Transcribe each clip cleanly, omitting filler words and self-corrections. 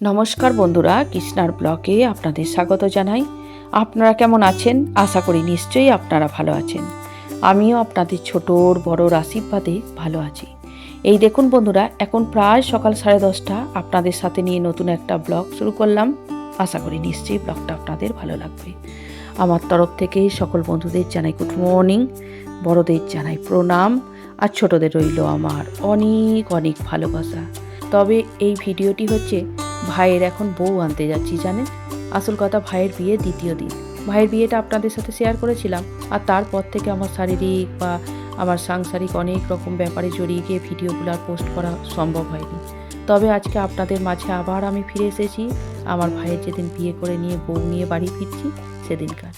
নমস্কার বন্ধুরা, কৃষ্ণার ব্লগে আপনাদের স্বাগত জানাই। আপনারা কেমন আছেন? আশা করি নিশ্চয়ই আপনারা ভালো আছেন। আমিও আপনাদের ছোটোর বড়োর আশীর্বাদে ভালো আছি। এই দেখুন বন্ধুরা, এখন প্রায় সকাল 10:30। আপনাদের সাথে নিয়ে নতুন একটা ব্লগ শুরু করলাম। আশা করি নিশ্চয়ই ব্লগটা আপনাদের ভালো লাগবে। আমার তরফ থেকে সকল বন্ধুদের জানাই গুড মর্নিং, বড়দের জানাই প্রণাম, আর ছোটদের রইল আমার অনেক অনেক ভালোবাসা। তবে এই ভিডিওটি হচ্ছে ভাইয়ের এখন বউ আনতে যাচ্ছি জানেন। আসল কথা, ভাইয়ের বিয়ে দ্বিতীয় দিন। ভাইয়ের বিয়েটা আপনাদের সাথে শেয়ার করেছিলাম, আর তারপর থেকে আমার শারীরিক বা আমার সাংসারিক অনেক রকম ব্যাপারে জড়িয়ে গিয়ে ভিডিওগুলো আর পোস্ট করা সম্ভব হয়নি। তবে আজকে আপনাদের মাঝে আবার আমি ফিরে এসেছি আমার ভাইয়ের যেদিন বিয়ে করে নিয়ে বউ নিয়ে বাড়ি ফিরছি সেদিনকার।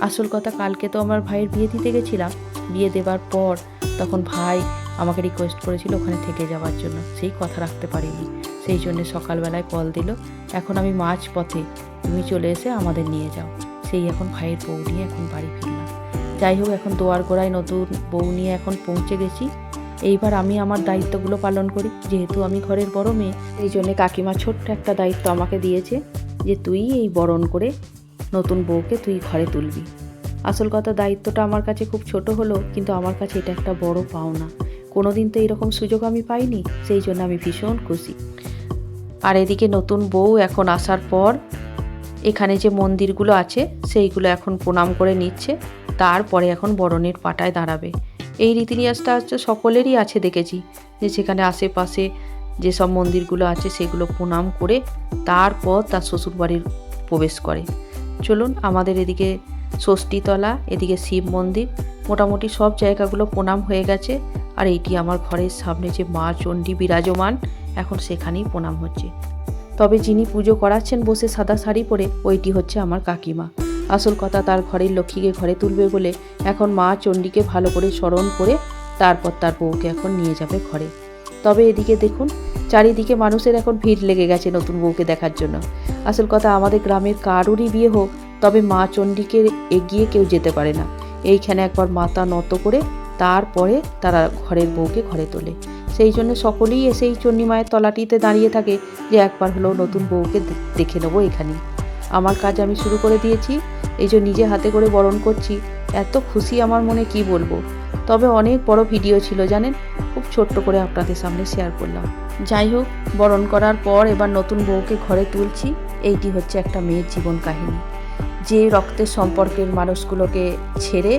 আসল কথা, কালকে তো আমার ভাইয়ের বিয়ে দিতে গেছিলাম। বিয়ে দেবার পর তখন ভাই আমাকে রিকোয়েস্ট করেছিল ওখানে থেকে যাওয়ার জন্য, সেই কথা রাখতে পারিনি। সেই জন্য সকালবেলায় কল দিল, এখন আমি মাঝ পথে, তুমি চলে এসে আমাদের নিয়ে যাও। সেই এখন ভাইয়ের বউ নিয়ে এখন বাড়ি ফিরলাম। যাই হোক, এখন দোয়ার গোড়ায় নতুন বউ নিয়ে এখন পৌঁছে গেছি। এইবার আমি আমার দায়িত্বগুলো পালন করি, যেহেতু আমি ঘরের বড় মেয়ে। এই জন্যে কাকিমা ছোট্ট একটা দায়িত্ব আমাকে দিয়েছে, যে তুই এই বরণ করে নতুন বউকে তুই ঘরে তুলবি। আসল কথা, দায়িত্বটা আমার কাছে খুব ছোট হলো, কিন্তু আমার কাছে এটা একটা বড় পাওনা। কোনোদিন তো এইরকম সুযোগ আমি পাইনি, সেই জন্য আমি ভীষণ খুশি। আর এদিকে নতুন বউ এখন আসার পর এখানে যে মন্দিরগুলো আছে সেইগুলো এখন প্রণাম করে নিচ্ছে, তারপরে এখন বরণের পাটায় দাঁড়াবে। এই রীতিনিয়াসটা হচ্ছে সকলেরই আছে দেখেছি, যে সেখানে আশেপাশে যেসব মন্দিরগুলো আছে সেগুলো প্রণাম করে তারপর তার শ্বশুরবাড়ির প্রবেশ করে। চলুন, আমাদের এদিকে ষষ্ঠীতলা, এদিকে শিব মন্দির, মোটামুটি সব জায়গাগুলো প্রণাম হয়ে গেছে। আর এইটি আমার ঘরের সামনে যে মা চণ্ডী বিরাজমান, এখন সেখানেই প্রণাম হচ্ছে। তবে যিনি পুজো করাচ্ছেন বসে সাদা শাড়ি পরে, ওইটি হচ্ছে আমার কাকিমা। আসল কথা, তার ঘরের লক্ষ্মীকে ঘরে তুলবে বলে এখন মা চণ্ডীকে ভালো করে স্মরণ করে তারপর তার বউকে এখন নিয়ে যাবে ঘরে। তবে এদিকে দেখুন, চারিদিকে মানুষের এখন ভিড় লেগে গেছে নতুন বউকে দেখার জন্য। আসল কথা, আমাদের গ্রামের কারুরই বিয়ে হোক, তবে মা চণ্ডীকে এগিয়ে কেউ যেতে পারে না। এইখানে একবার মাথা নত করে তারপরে তারা ঘরের বউকে ঘরে তোলে। সেই জন্য সকলেই এসে এই চণ্ডী মায়ের তলাটিতে দাঁড়িয়ে থাকে, যে একবার হলেও নতুন বউকে দেখে নেবো এখানে। আমার কাজ আমি শুরু করে দিয়েছি, এই যে নিজে হাতে করে বরণ করছি। এত খুশি আমার মনে, কি বলবো। তবে অনেক বড় ভিডিও ছিল জানেন, খুব ছোট্ট করে আপনাদের সামনে শেয়ার করলাম। যাই হোক, বরণ করার পর এবার নতুন বউকে ঘরে তুলছি। এইটি হচ্ছে একটা মেয়ের জীবন কাহিনী, যে রক্তের সম্পর্কের মানুষগুলোকে ছেড়ে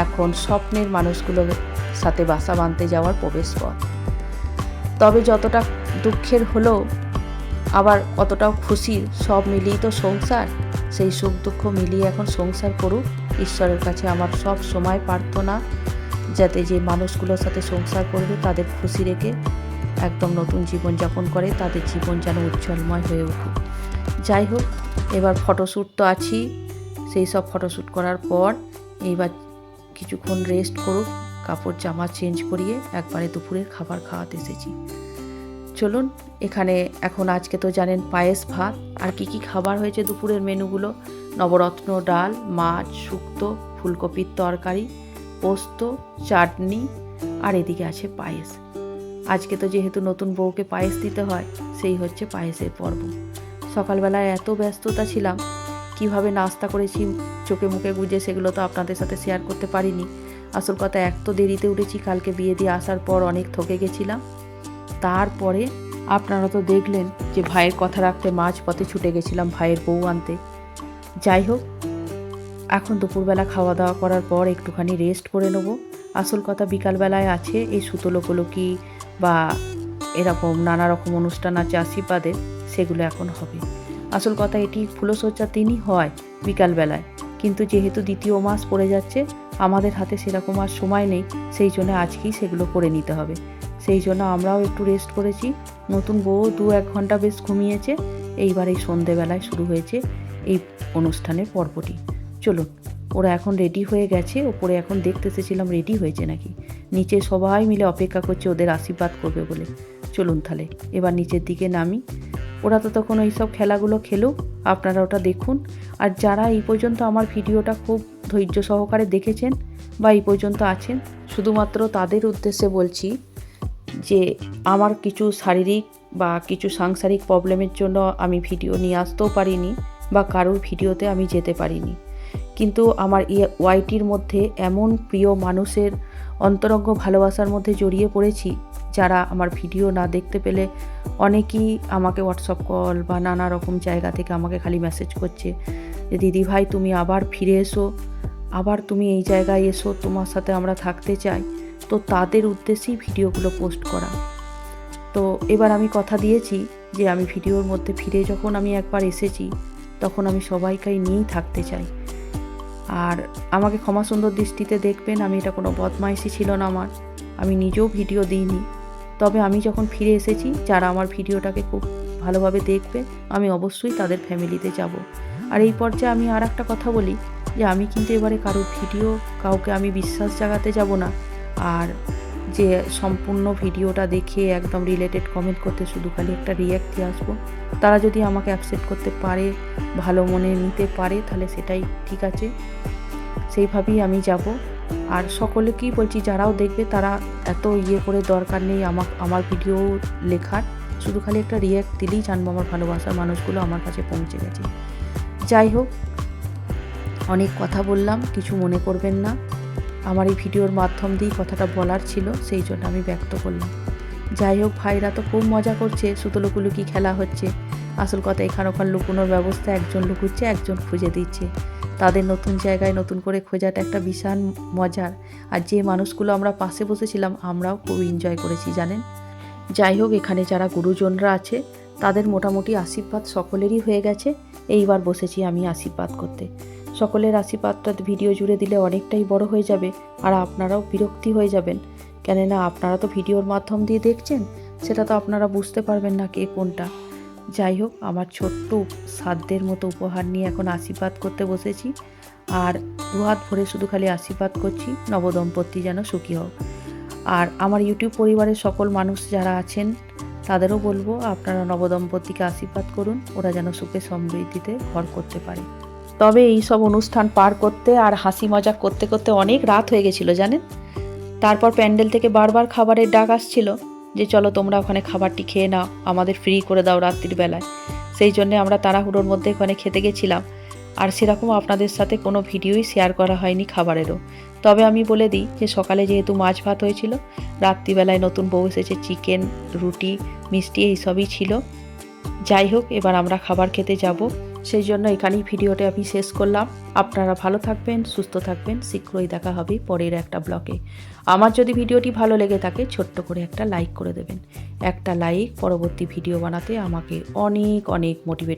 এখন স্বপ্নের মানুষগুলোর সাথে বাসা বাঁধতে যাওয়ার প্রবেশ পথ। তবে যতটা দুঃখের হলো আবার অতটাও খুশির, সব মিলিয়ে তো সংসার। সেই সুখ দুঃখ মিলিয়ে এখন সংসার করুক। ঈশ্বরের কাছে আমার সব সময় প্রার্থনা, যাতে যে মানুষগুলোর সাথে সংসার করবে তাদের খুশি রেখে একদম নতুন জীবনযাপন করে, তাদের জীবন যেন উজ্জ্বলময় হয়ে উঠুক। যাই হোক, এবার ফটোশ্যুট তো আছি। সেই সব ফটোশ্যুট করার পর এইবার কিছুক্ষণ রেস্ট করুক, কাপড় জামা চেঞ্জ করিয়ে একবারে দুপুরের খাবার খাওয়াতে এসেছি। চলুন, এখানে এখন আজকে তো জানেন পায়েস ভাত, আর কি কি খাবার হয়েছে দুপুরের মেনুগুলো: নবরত্ন ডাল, মাছ, শুক্তো, ফুলকপির তরকারি, পোস্ত, চাটনি, আর এদিকে আছে পায়েস। আজকে তো যেহেতু নতুন বউকে পায়েস দিতে হয়, সেই হচ্ছে পায়েসের পর্ব। সকালবেলায় এত ব্যস্ততা ছিলাম, কিভাবে নাস্তা করেছি চোখে মুখে গুজে সেগুলো তো আপনাদের সাথে শেয়ার করতে পারিনি। আসল কথা, এক তো দেরিতে উঠেছি, কালকে বিয়ে দিয়ে আসার পর অনেক থকে গেছিলাম। তারপরে আপনারা তো দেখলেন যে ভাইয়ের কথা রাখতে মাঝ পথে ছুটে গেছিলাম ভাইয়ের বউ আনতে। যাই হোক, এখন দুপুরবেলা খাওয়া দাওয়া করার পর একটুখানি রেস্ট করে নেব। আসল কথা, বিকালবেলায় আছে এই সুতলোকলকি বা এরকম নানা রকম অনুষ্ঠান আছে আশীর্বাদের, সেগুলো এখন হবে। আসল কথা, এটি ফুলশয্যার দিনই হয় বিকালবেলায়, কিন্তু যেহেতু দ্বিতীয় মাস পড়ে যাচ্ছে, আমাদের হাতে সেরকম আর সময় নেই। সেই জন্য আজকেই সেগুলো করে নিতে হবে। সেই জন্য আমরাও একটু রেস্ট করেছি। নতুন বউ 2-1 ঘন্টা বেশ ঘুমিয়েছে। এইবার এই সন্ধেবেলায় শুরু হয়েছে এই অনুষ্ঠানের পর্বটি। চলুন, ওরা এখন রেডি হয়ে গেছে। ওপরে এখন দেখতে এসেছিলাম রেডি হয়েছে নাকি। নিচে সবাই মিলে অপেক্ষা করছে ওদের আশীর্বাদ করবে বলে। চলুন তাহলে এবার নিচের দিকে নামি। ওরা তো তখন ওই সব খেলাগুলো খেলো, আপনারা ওটা দেখুন। আর যারা এই পর্যন্ত আমার ভিডিওটা খুব ধৈর্য সহকারে দেখেছেন বা এই পর্যন্ত আছেন, শুধুমাত্র তাদের উদ্দেশ্যে বলছি যে আমার কিছু শারীরিক বা কিছু সাংসারিক প্রবলেমের জন্য আমি ভিডিও নিয়ে আসতেও পারিনি বা কারোর ভিডিওতে আমি যেতে পারিনি। কিন্তু আমার ওয়াইটির মধ্যে এমন প্রিয় মানুষের অন্তরঙ্গ ভালোবাসার মধ্যে জড়িয়ে পড়েছি, যারা আমার ভিডিও না দেখতে পেলে অনেকেই আমাকে হোয়াটসঅ্যাপ কল বা নানা রকম জায়গা থেকে আমাকে খালি মেসেজ করছে যে দিদি ভাই তুমি আবার ফিরে এসো, আবার তুমি এই জায়গায় এসো, তোমার সাথে আমরা থাকতে চাই। তো তাদের উদ্দেশ্যেই ভিডিওগুলো পোস্ট করা। তো এবার আমি কথা দিয়েছি যে আমি ভিডিওর মধ্যে ফিরে যখন আমি একবার এসেছি তখন আমি সবাইকে নিয়েই থাকতে চাই। আর আমাকে ক্ষমা সুন্দর দৃষ্টিতে দেখবেন, আমি এটা কোনো বদমাইশি ছিল না আমার, আমি নিজেও ভিডিও দিইনি। তবে আমি যখন ফিরে এসেছি, যারা আমার ভিডিওটাকে খুব ভালোভাবে দেখবে আমি অবশ্যই তাদের ফ্যামিলিতে যাব। আর এই পর্যায়ে আমি আর একটা কথা বলি যে আমি কিন্তু এবারে কারোর ভিডিও কাউকে আমি বিশ্বাস জাগাতে যাব না। আর যে সম্পূর্ণ ভিডিওটা দেখে একদম রিলেটেড কমেন্ট করতে শুধু খালি একটা রিঅ্যাক্ট দিয়ে আসবো, তারা যদি আমাকে অ্যাকসেপ্ট করতে পারে, ভালো মনে নিতে পারে, তাহলে সেটাই ঠিক আছে, সেইভাবেই আমি যাব। আর সকলেকেই বলছি যারাও দেখবে তারা এত করে দরকার নেই আমার ভিডিও লেখার, শুধু খালি একটা রিঅ্যাক্ট দিলেই জানবো আমার ভালোবাসার মানুষগুলো আমার কাছে পৌঁছে গেছে। যাই হোক, অনেক কথা বললাম, কিছু মনে করবেন না। আমার এই ভিডিওর মাধ্যম দিয়েই কথাটা বলার ছিল, সেই জন্য আমি ব্যক্ত করলাম। যাই হোক, ভাইরা তো খুব মজা করছে, শুধু লুকুলুকি খেলা হচ্ছে। আসল কথা এখানে ওখানে লুকোনোর ব্যবস্থা, একজন লুকুচ্ছে একজন খুঁজে দিচ্ছে। তাদের নতুন জায়গায় নতুন করে খোঁজাটা একটা বিশাল মজার। আর যে মানুষগুলো আমরা পাশে বসেছিলাম আমরাও খুব এনজয় করেছি জানেন। যাই হোক, এখানে যারা গুরুজনরা আছে তাদের মোটামুটি আশীর্বাদ সকলেরই হয়ে গেছে। এইবার বসেছি আমি আশীর্বাদ করতে। সকলের আশীর্বাদটা ভিডিও জুড়ে দিলে অনেকটাই বড় হয়ে যাবে, আর আপনারাও বিরক্তি হয়ে যাবেন, কেননা আপনারা তো ভিডিওর মাধ্যম দিয়ে দেখছেন, সেটা তো আপনারা বুঝতে পারবেন না কে কোনটা। যাই হোক, আমার ছোট্ট সাধ্যের মতো উপহার নিয়ে এখন আশীর্বাদ করতে বসেছি। আর দুহাত ভরে শুধু খালি আশীর্বাদ করছি নবদম্পতি যেন সুখী হোক। আর আমার ইউটিউব পরিবারের সকল মানুষ যারা আছেন তাদেরও বলবো আপনারা নবদম্পতিকে আশীর্বাদ করুন, ওরা যেন সুখে সমৃদ্ধিতে ভর করতে পারে। তবে এই সব অনুষ্ঠান পার করতে আর হাসি মজা করতে করতে অনেক রাত হয়ে গেছিলো জানেন। তারপর প্যান্ডেল থেকে বারবার খাবারের ডাক আসছিল যে চলো তোমরা ওখানে খাবারটি খেয়ে নাও, আমাদের ফ্রি করে দাও রাত্রির বেলায়। সেই জন্যে আমরা তাড়াহুড়োর মধ্যে ওখানে খেতে গেছিলাম। আর সেরকম আপনাদের সাথে কোনো ভিডিওই শেয়ার করা হয়নি খাবারেরও। তবে আমি বলে দিই যে সকালে যেহেতু মাছ ভাত হয়েছিল, রাত্রিবেলায় নতুন বউ এসেছে, চিকেন, রুটি, মিষ্টি এইসবই ছিল। যাই হোক, এবার আমরা খাবার খেতে যাব, সেই জন্য এখানেই ভিডিওটা আমি শেষ করলাম। আপনারা ভালো থাকবেন, সুস্থ থাকবেন, শীঘ্রই দেখা হবে পরের একটা ব্লগে। আমার যদি ভিডিওটি ভালো লেগে থাকে ছোট্ট করে একটা লাইক করে দেবেন। একটা লাইক পরবর্তী ভিডিও বানাতে আমাকে অনেক অনেক মোটিভেট